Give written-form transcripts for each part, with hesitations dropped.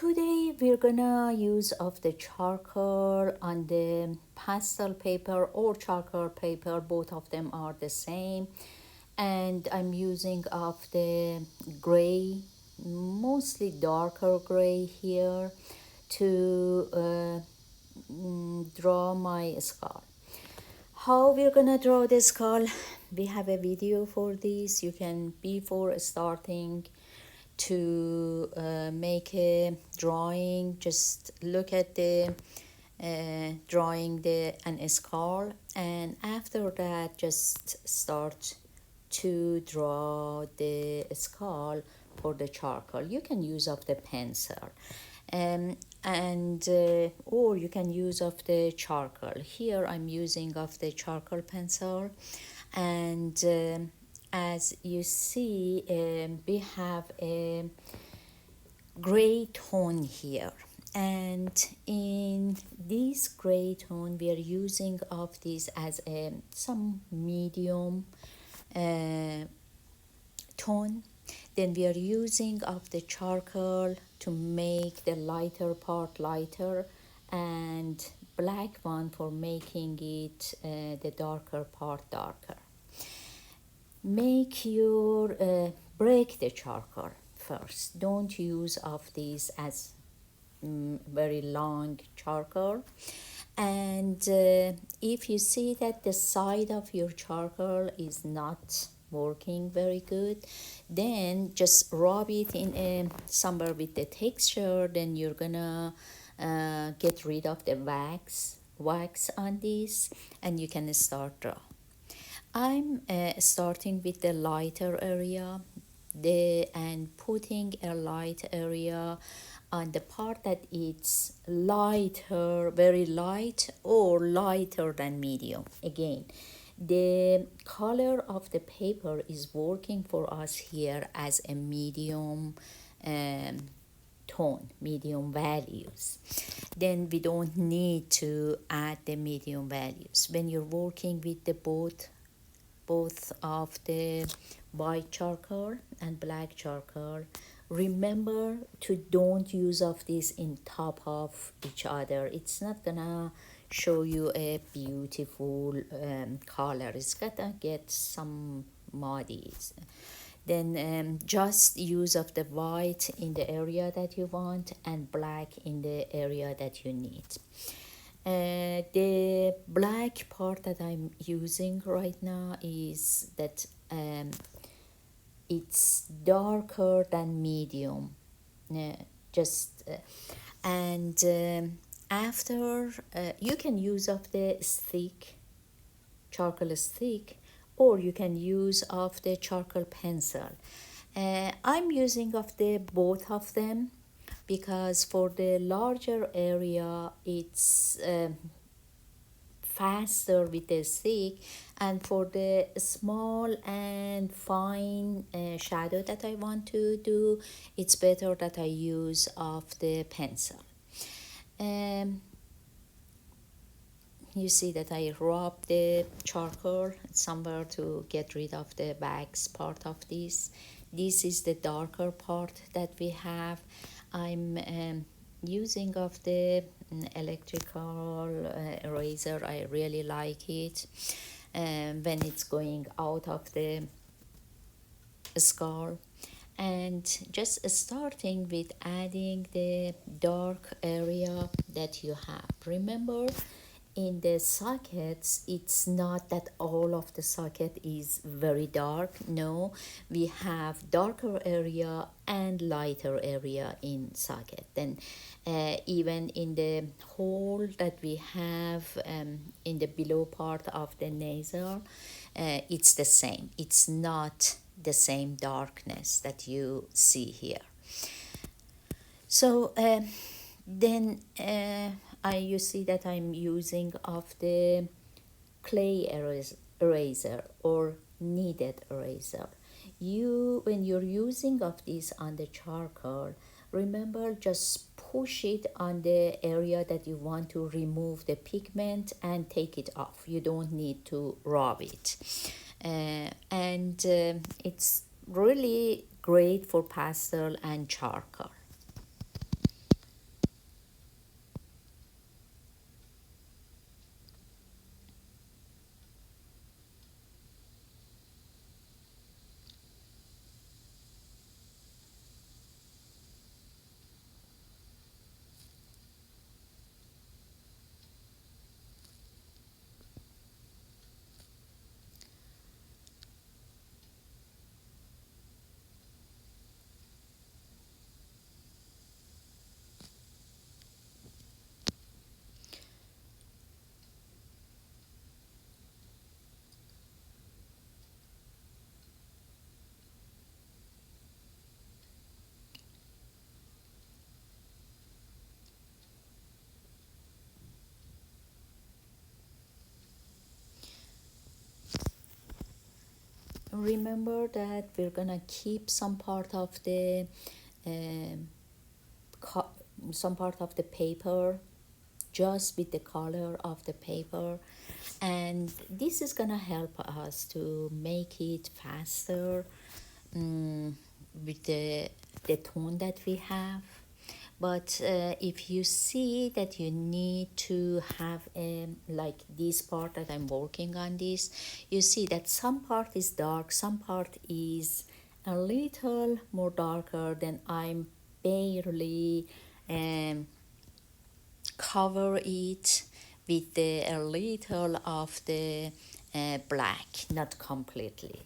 Today we're gonna use of the charcoal on the pastel paper or charcoal paper. Both of them are the same, and I'm using of the gray, mostly darker gray here to draw my skull. How we're gonna draw the skull? We have a video for this. You can, before starting to make a drawing, just look at the drawing the an skull, and after that just start to draw the skull for the charcoal. You can use of the pencil, and or you can use of the charcoal. Here I'm using of the charcoal pencil, and as you see, we have a gray tone here, and in this gray tone we are using of this as a some medium uh, tone. Then we are using of the charcoal to make the lighter part lighter, and black one for making it the darker part darker. Make your break the charcoal first. Don't use of these as very long charcoal. And if you see that the side of your charcoal is not working very good, then just rub it in somewhere with the texture. Then you're gonna get rid of the wax on this, and you can start draw. I'm starting with the lighter area, and putting a light area on the part that it's lighter, very light, or lighter than medium. Again, the color of the paper is working for us here as a medium um, tone, medium values. Then we don't need to add the medium values. When you're working with the both of the white charcoal and black charcoal, remember to don't use of this in top of each other. It's not gonna show you a beautiful color. It's gonna get some muddy. Then just use of the white in the area that you want and black in the area that you need. The black part that I'm using right now is that it's darker than medium. Uh, just and after you can use of the stick, charcoal stick, or you can use of the charcoal pencil. I'm using of the both of them because for the larger area it's faster with the stick, and for the small and fine shadow that I want to do, it's better that I use of the pencil. um, you see that I rub the charcoal somewhere to get rid of the wax part of this. This is the darker part that we have. I'm using of the electrical eraser. I really like it when it's going out of the skull. And just starting with adding the dark area that you have. Remember, in the sockets it's not that all of the socket is very dark. No, we have darker area and lighter area in socket. Then even in the hole that we have in the below part of the nasal, it's the same. It's not the same darkness that you see here. So then you see that I'm using of the clay eraser or kneaded eraser. When you're using of this on the charcoal, remember just push it on the area that you want to remove the pigment and take it off. You don't need to rub it. And it's really great for pastel and charcoal. remember that we're gonna keep some part of the um, co- some part of the paper just with the color of the paper, and this is gonna help us to make it faster, mm, with the tone that we have. But if you see that you need to have like this part that I'm working on this, you see that some part is dark, some part is a little more darker, then I'm barely um, cover it with a little of the black, not completely.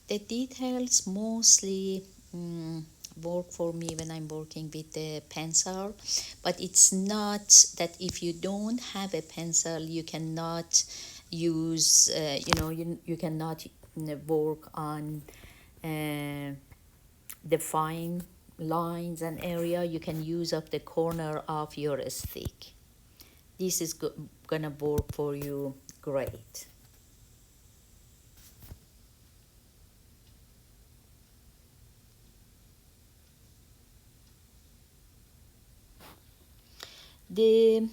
The details mostly work for me when I'm working with the pencil, but it's not that if you don't have a pencil, you cannot use, you cannot work on uh, the fine lines and area. You can use up the corner of your stick. This is gonna work for you great. The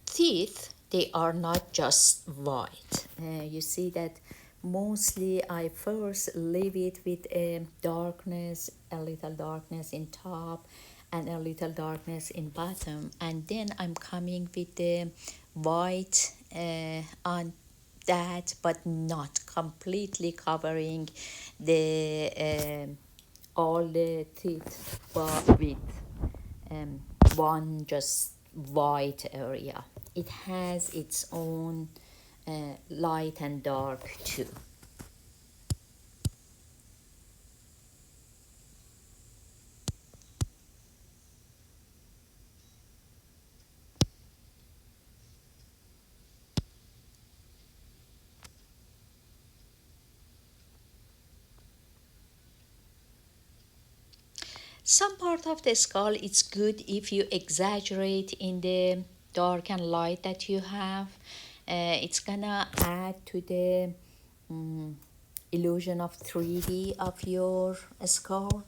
teeth, they are not just white. You see that mostly I first leave it with a darkness, a little darkness in top and a little darkness in bottom, and then I'm coming with the white on that, but not completely covering the all the teeth, but with um, one just white area. It has its own light and dark too. Some part of the skull, it's good if you exaggerate in the dark and light that you have. It's gonna add to the um, illusion of 3D of your skull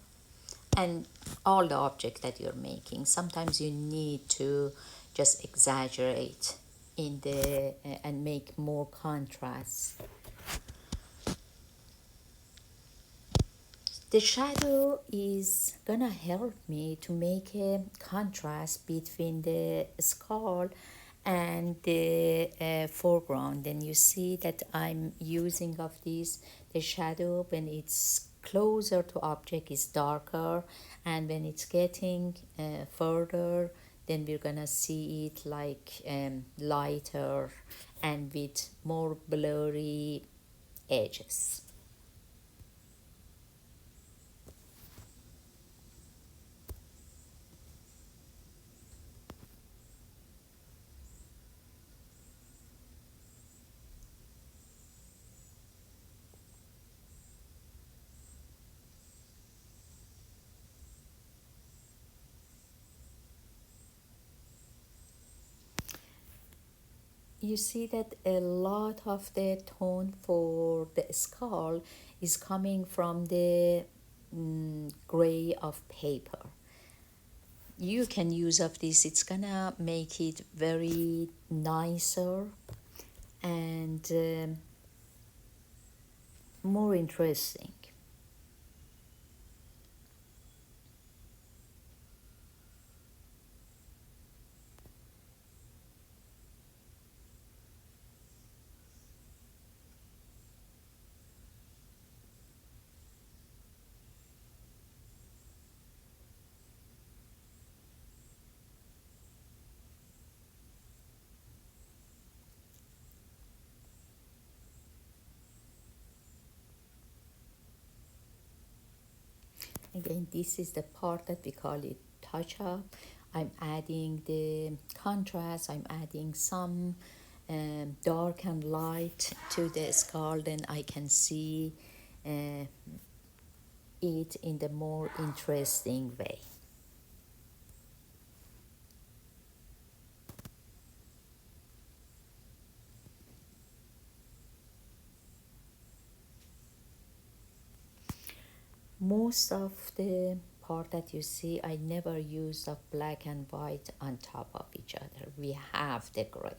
and all the object that you're making. Sometimes you need to just exaggerate in the and make more contrast. The shadow is gonna help me to make a contrast between the skull and the foreground. Then you see that I'm using of this, the shadow when it's closer to object is darker, and when it's getting further, then we're gonna see it like lighter and with more blurry edges. You see that a lot of the tone for the skull is coming from the gray of paper. You can use of this, it's gonna make it very nicer and more interesting. Again, this is the part that we call it touch up. I'm adding the contrast, I'm adding some dark and light to the skull, then I can see uh, it in the more interesting way. Most of the part that you see, I never use of black and white on top of each other. We have the gray.